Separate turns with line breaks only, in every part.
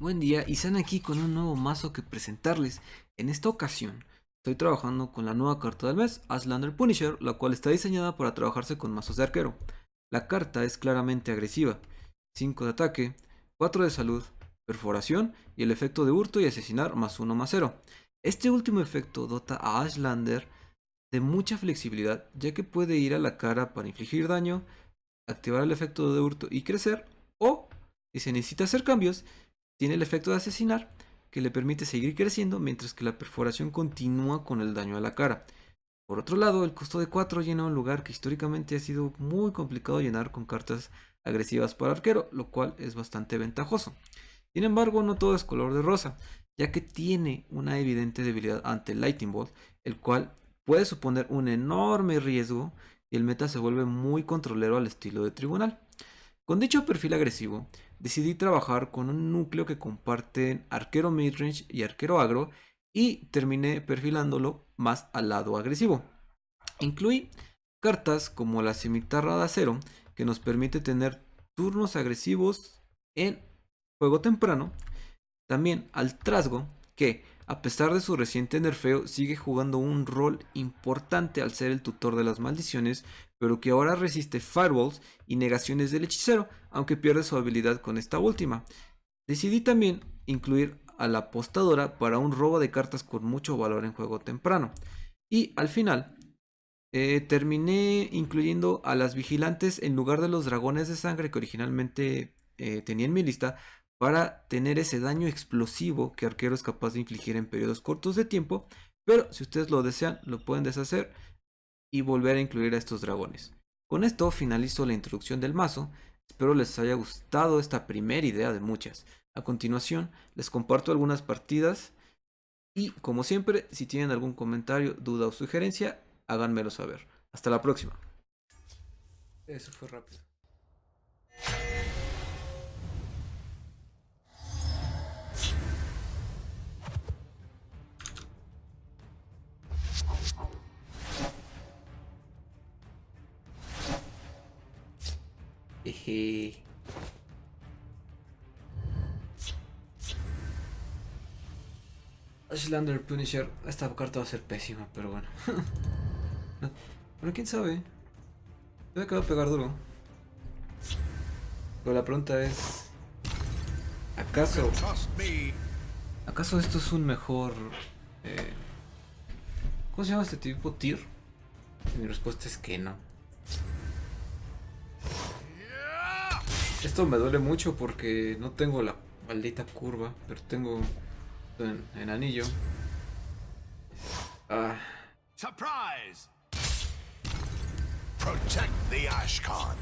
Buen día y están aquí con un nuevo mazo que presentarles. En esta ocasión estoy trabajando con la nueva carta del mes, Ashlander Punisher, la cual está diseñada para trabajarse con mazos de arquero. La carta es claramente agresiva, 5 de ataque, 4 de salud, perforación y el efecto de hurto y asesinar más 1 más 0. Este último efecto dota a Ashlander de mucha flexibilidad, ya que puede ir a la cara para infligir daño, activar el efecto de hurto y crecer, o si se necesita hacer cambios, tiene el efecto de asesinar, que le permite seguir creciendo mientras que la perforación continúa con el daño a la cara. Por otro lado, el costo de 4 llena un lugar que históricamente ha sido muy complicado llenar con cartas agresivas para arquero, lo cual es bastante ventajoso. Sin embargo, no todo es color de rosa, ya que tiene una evidente debilidad ante el Lightning Bolt, el cual puede suponer un enorme riesgo y el meta se vuelve muy controlero al estilo de Tribunal. Con dicho perfil agresivo, decidí trabajar con un núcleo que comparten arquero midrange y arquero agro y terminé perfilándolo más al lado agresivo. Incluí cartas como la cimitarra de acero, que nos permite tener turnos agresivos en juego temprano. También al Trasgo, que a pesar de su reciente nerfeo sigue jugando un rol importante al ser el tutor de las maldiciones, pero que ahora resiste firewalls y negaciones del hechicero, aunque pierde su habilidad con esta última. Decidí también incluir a la apostadora para un robo de cartas con mucho valor en juego temprano. Y al final, terminé incluyendo a las vigilantes en lugar de los dragones de sangre que originalmente tenía en mi lista, para tener ese daño explosivo que arquero es capaz de infligir en periodos cortos de tiempo. Pero si ustedes lo desean, lo pueden deshacer y volver a incluir a estos dragones. Con esto finalizo la introducción del mazo. Espero les haya gustado esta primera idea de muchas. A continuación les comparto algunas partidas y, como siempre, si tienen algún comentario, duda o sugerencia, háganmelo saber. Hasta la próxima. Eso fue rápido. Jeje. Ashlander Punisher. Esta carta va a ser pésima, pero bueno. Bueno, quién sabe. Puede que va a pegar duro. Pero la pregunta es: ¿acaso ¿acaso esto es un mejor... eh, ¿cómo se llama este tipo? ¿Tier? Y mi respuesta es que no. Esto me duele mucho porque no tengo la maldita curva, pero tengo en anillo. Ah,
Surprise! Protect the Ashkan.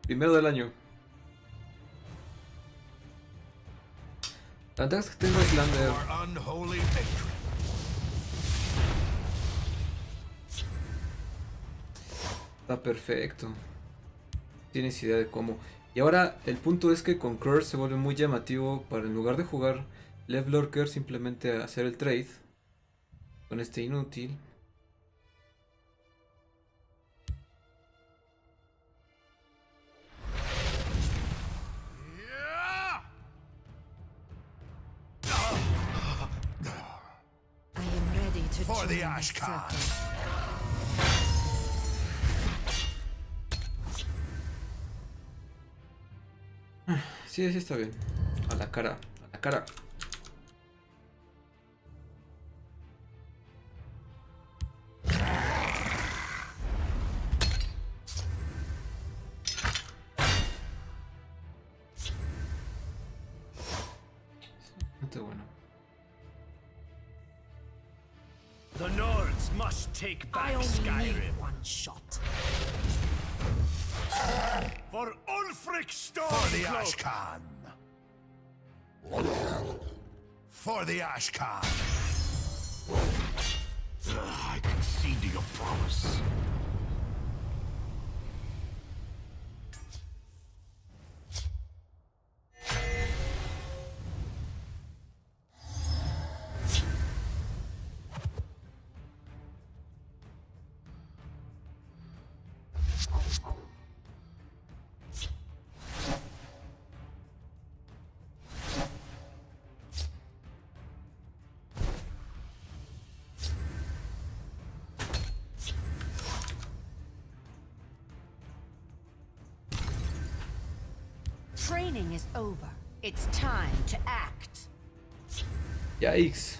primero del año. La ventaja es que tengo Slander.
Our unholy patron.
Está perfecto. Tienes idea de cómo. Y ahora el punto es que con Curse se vuelve muy llamativo para, en lugar de jugar Left Lurker, simplemente hacer el trade con este inútil.
I am ready to
For
join
the
the
Ashkan.
circle.
Sí, sí está bien. A la cara, a la cara. Bastante bueno.
The Nords must take
I
back
only need
Skyrim.
one shot.
For Ulfric Storm. For the Ashkan. For the Ashkan. I concede to your promise.
training is over. It's time to act.
Yikes.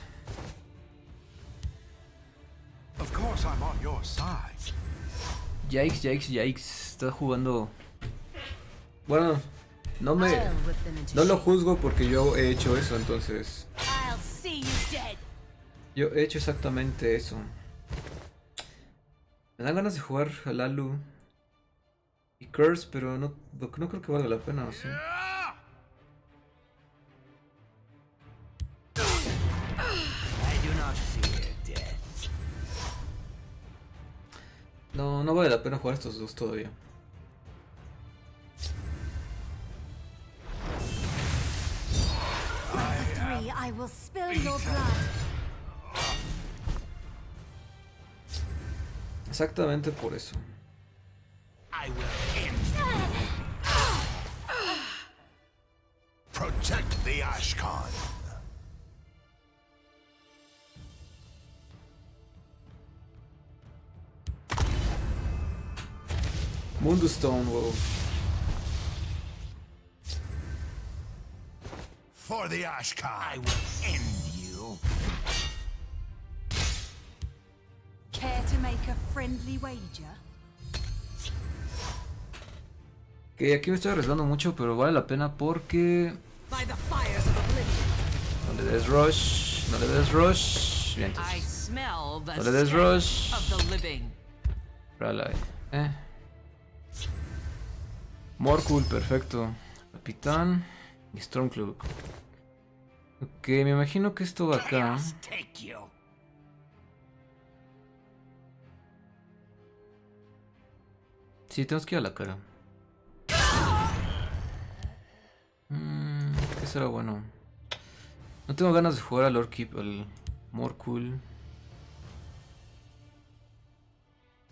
Of course I'm on your side.
Yikes. Está jugando. Bueno, no me.
I'll rip them into
No lo
shape.
juzgo porque yo he hecho eso, entonces.
I'll see you dead.
Yo he hecho exactamente eso. Me dan ganas de jugar a Lalu y Curse, pero no creo que valga la pena, ¿o sí?
I do not fear death.
No vale la pena jugar estos dos todavía.
Three, I will spill your blood.
Exactamente por eso.
I will end you. Protect the Ashkan.
Mundustone, wow.
For the Ashkan. I will end you.
Care to make a friendly wager?
Que aquí me estoy arriesgando mucho, pero vale la pena porque.
By the fires of oblivion.
No le des rush. No le des rush. Bien,
I
entonces.
smell the
No le des
stench
rush.
of the living.
Rally. Morkul, perfecto. Capitán y Stormcloak. Ok, me imagino que esto va acá.
Chaos take you.
Sí, tenemos que ir a la cara. ¿Qué será bueno? No tengo ganas de jugar al Orchid, al Morkul.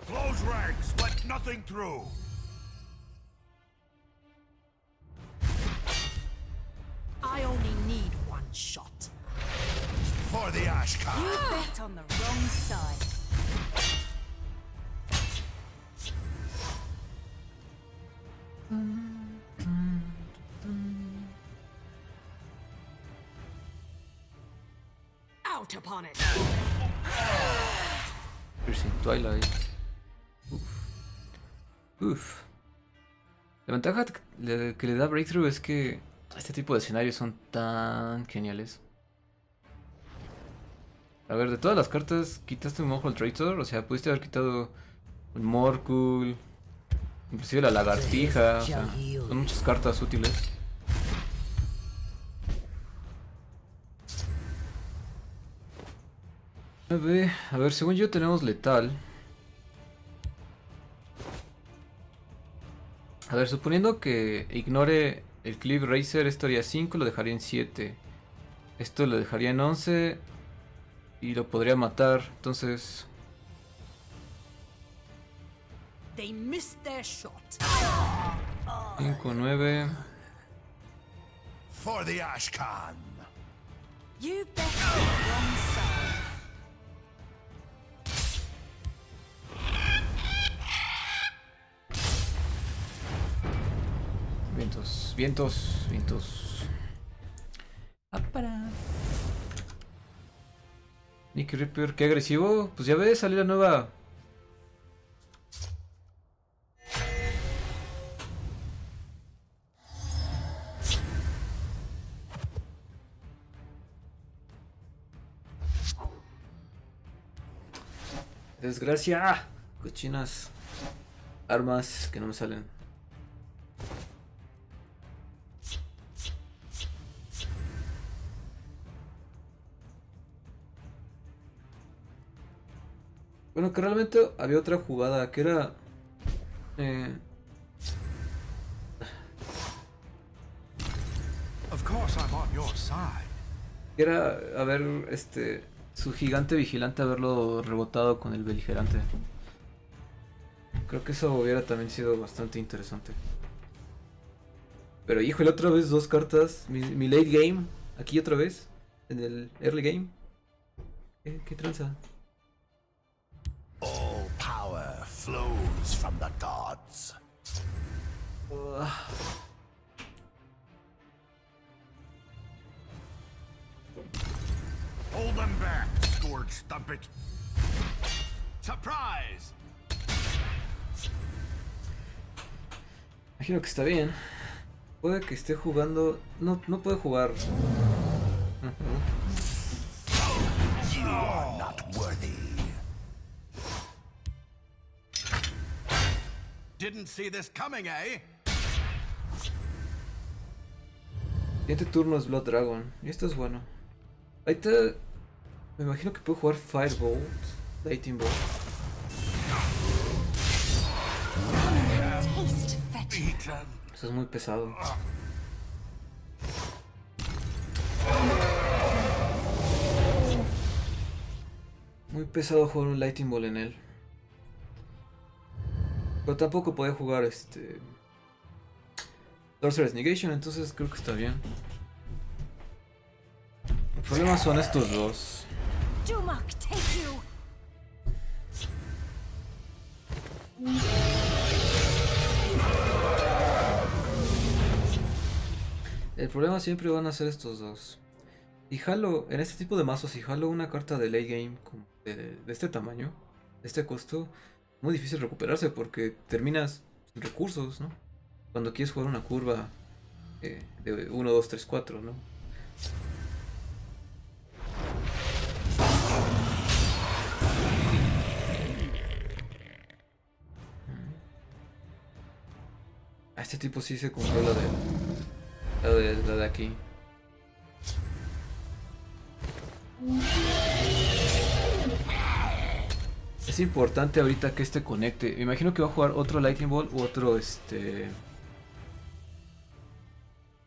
Close ranks. Let nothing through.
I only need one shot.
For the Ashkan.
You bet on the wrong side. Out upon it.
Piercing Twilight. Uf. La ventaja que le da Breakthrough es que este tipo de escenarios son tan geniales. A ver, de todas las cartas, quitaste un Mongrel Traitor, o sea, pudiste haber quitado un Morkul, inclusive la lagartija, o sea, son muchas cartas útiles. A ver, según yo tenemos letal. A ver, suponiendo que ignore el Cliff Racer, esto haría 5, lo dejaría en 7. Esto lo dejaría en 11 y lo podría matar, entonces...
They missed their shot.
5, 9...
For the Ashkan.
You bet on the wrong side.
Vientos. Para. Nick Ripper, qué agresivo. Pues ya ves, salió la nueva. Desgracia. Cochinas. Armas que no me salen. Bueno, que realmente había otra jugada que era...
Of course I'm on your side.
que era haber, su gigante vigilante haberlo rebotado con el beligerante. Creo que eso hubiera también sido bastante interesante. Pero híjole, otra vez dos cartas. Mi late game. Aquí otra vez. En el early game. ¿Qué tranza?
All power flows from the gods. Hold them back, Scourge Stumpet. Surprise!
Imagino que está bien. Puede que esté jugando... No, no puede jugar.
You are not worthy. Didn't see this coming, eh?
Siguiente turno es Blood Dragon. Y esto es bueno. Ahorita me imagino que puede jugar Firebolt, Lightning Bolt.
Taste fetch.
Beaten.
Eso es muy pesado. Muy pesado jugar un Lightning Ball en él. Pero tampoco puede jugar Sorcerer's Negation, entonces creo que está bien. El problema son estos dos.
Dumak, take you.
El problema siempre van a ser estos dos. Y jalo, en este tipo de mazos, si jalo una carta de late game de este tamaño, de este costo, muy difícil recuperarse porque terminas sin recursos, ¿no? Cuando quieres jugar una curva de 1, 2, 3, 4, ¿no? A este tipo sí se controla la de aquí. Es importante ahorita que este conecte. Me imagino que va a jugar otro Lightning Ball u otro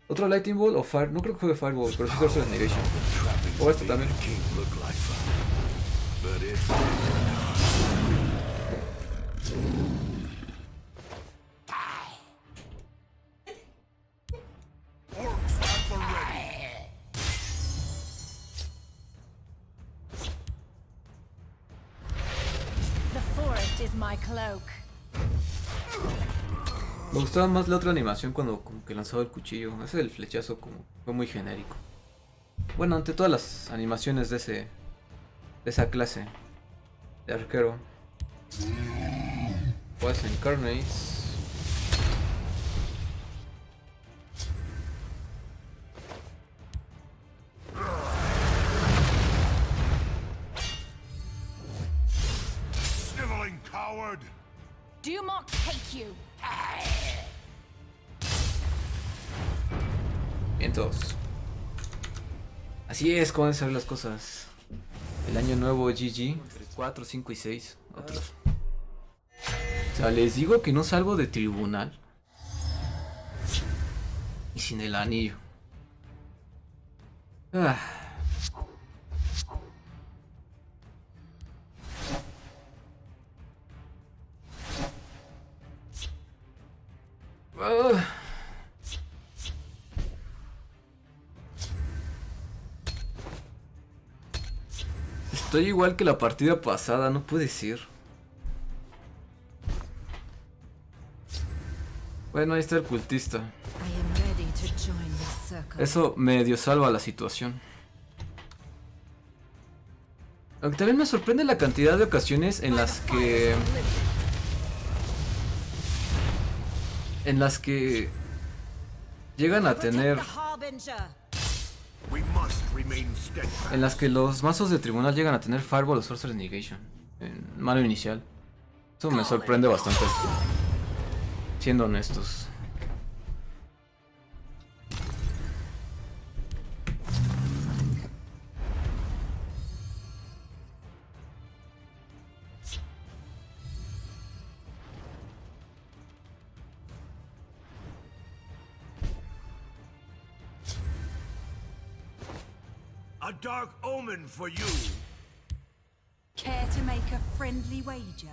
otro Lightning Ball o Fire. No creo que juegue Fireball, pero sí Sorcerer's Negation. O esto también.
Orcs at the ready.
The forest is my cloak.
Me gustaba más la otra animación cuando como que lanzaba el cuchillo. Ese del flechazo como fue muy genérico. Bueno, ante todas las animaciones de esa clase de arquero. Pues Incarnates.
Sniveling coward.
Dumak, take you.
Bien todos. Así es como deben ser las cosas. El año nuevo GG. Entre 4, 5 y 6. Otros. O sea, les digo que no salgo de tribunal. Y sin el anillo. Ah. Ah. Estoy igual que la partida pasada, no puede ser. Bueno, ahí está el cultista.
I am ready to join the circle.
Eso medio salva la situación. Aunque también me sorprende la cantidad de ocasiones en las que... llegan a tener...
Protect the Harbinger.
We must remain steadfast.
En las que los mazos de tribunal llegan a tener Fireball o Sorcerer's Negation en mano inicial. Eso me sorprende bastante. Siendo honestos.
A dark omen for you.
Care to make a friendly wager?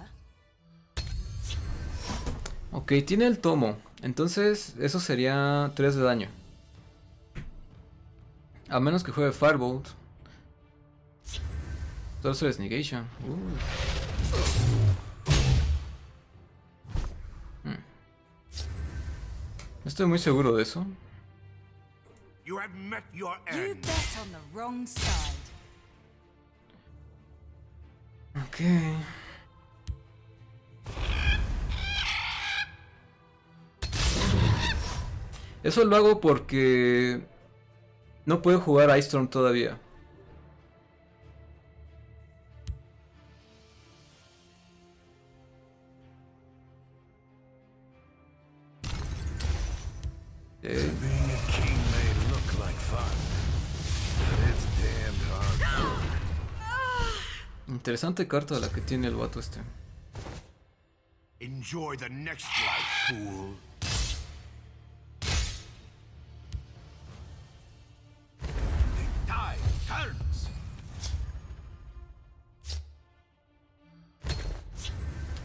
Ok, tiene el tomo. Entonces, eso sería 3 de daño. A menos que juegue Firebolt. Sorcerer's Negation. No estoy muy seguro de eso.
You have met your
You
end.
bet on the wrong side.
Ok. Eso lo hago porque no puedo jugar Ice Storm todavía.
Being a king may look like fun, but it's damned hard.
Interesante carta la que tiene el vato este.
Enjoy the next life, fool. The tide turns.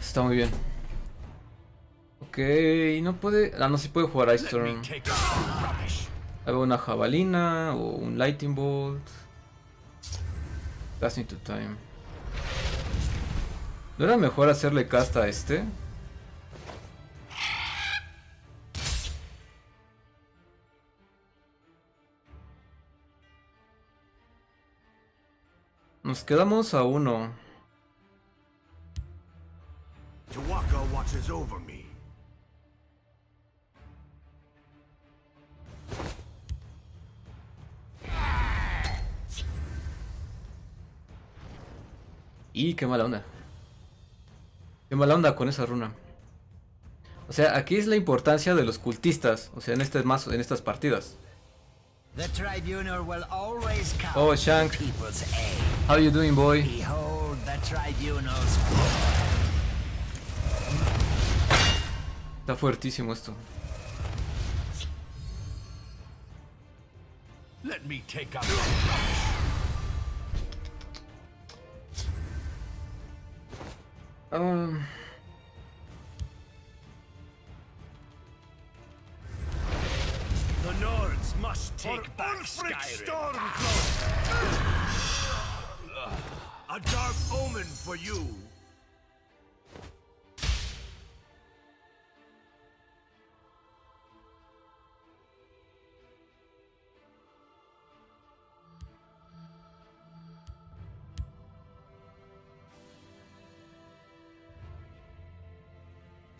Está muy bien. Ok, no puede... Ah, no, sí puede jugar Ice
Let me
Storm.
take out the rubbish.
Hago una jabalina o un Lightning Bolt. Blasting to Time. ¿No era mejor hacerle casta a este? Nos quedamos a uno.
Tawaka watches over me.
Y qué mala onda. Qué mala onda con esa runa. O sea, aquí es la importancia de los cultistas. O sea, en este mazo, en estas partidas.
The tribunal will always count
Oh, Shank.
people's aid.
How you doing, boy?
Behold the tribunal's
Está fuertísimo esto.
Let me take out the rubbish. The Nords must take back Skyrim. A dark omen for you.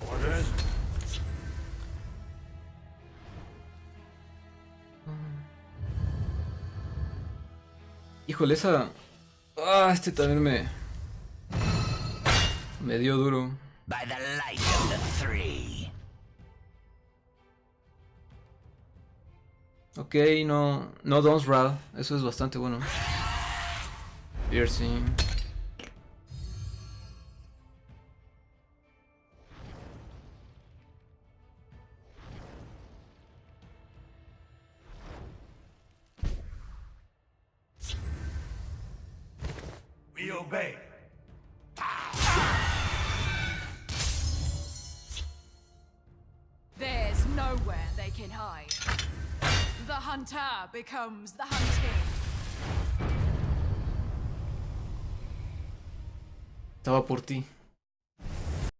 Orders.
Híjole, esa... Ah, este también me dio duro.
by the light of the three.
Ok, no Dawn's Wrath, eso es bastante bueno. Piercing.
We obey.
There's nowhere they can hide. The hunter becomes the hunted.
Estaba por ti.